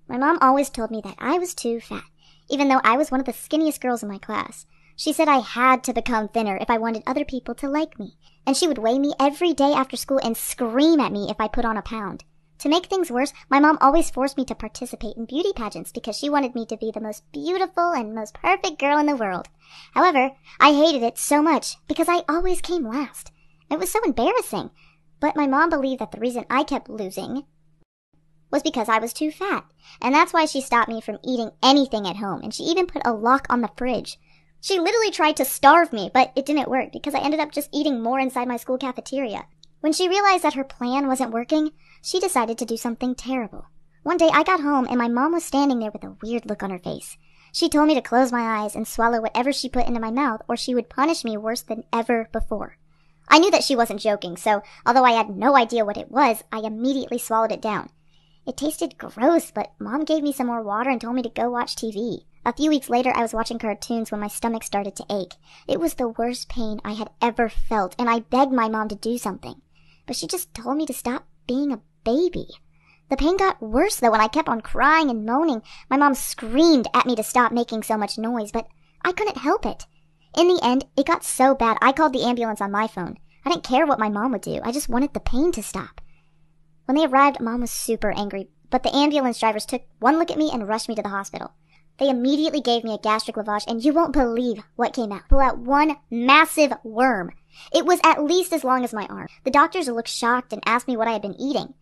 My mom always told me that I was too fat, even though I was one of the skinniest girls in my class. She said I had to become thinner if I wanted other people to like me, and she would weigh me every day after school and scream at me if I put on a pound. To make things worse, my mom always forced me to participate in beauty pageants because she wanted me to be the most beautiful and most perfect girl in the world. However, I hated it so much because I always came last. It was so embarrassing. But my mom believed that the reason I kept losing was because I was too fat, and that's why she stopped me from eating anything at home, and she even put a lock on the fridge. She literally tried to starve me, but it didn't work because I ended up just eating more inside my school cafeteria. When she realized that her plan wasn't working, she decided to do something terrible. One day I got home and my mom was standing there with a weird look on her face. She told me to close my eyes and swallow whatever she put into my mouth or she would punish me worse than ever before. I knew that she wasn't joking, so although I had no idea what it was, I immediately swallowed it down. It tasted gross, but Mom gave me some more water and told me to go watch TV. A few weeks later, I was watching cartoons when my stomach started to ache. It was the worst pain I had ever felt, and I begged my mom to do something. But she just told me to stop being a baby. The pain got worse, though, when I kept on crying and moaning. My mom screamed at me to stop making so much noise, but I couldn't help it. In the end, it got so bad, I called the ambulance on my phone. I didn't care what my mom would do. I just wanted the pain to stop. When they arrived, Mom was super angry, but the ambulance drivers took one look at me and rushed me to the hospital. They immediately gave me a gastric lavage, and you won't believe what came out. Pull out one massive worm. It was at least as long as my arm. The doctors looked shocked and asked me what I had been eating.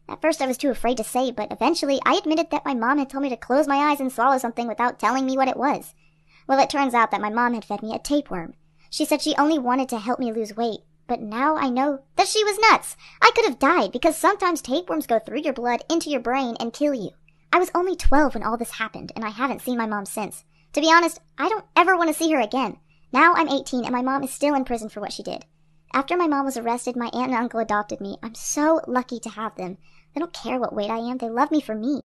At first I was too afraid to say, but eventually I admitted that my mom had told me to close my eyes and swallow something without telling me what it was. Well, it turns out that my mom had fed me a tapeworm. She said she only wanted to help me lose weight, but now I know that she was nuts. I could have died because sometimes tapeworms go through your blood into your brain and kill you. I was only 12 when all this happened, and I haven't seen my mom since. To be honest, I don't ever want to see her again. Now I'm 18, and my mom is still in prison for what she did. After my mom was arrested, my aunt and uncle adopted me. I'm so lucky to have them. They don't care what weight I am. They love me for me.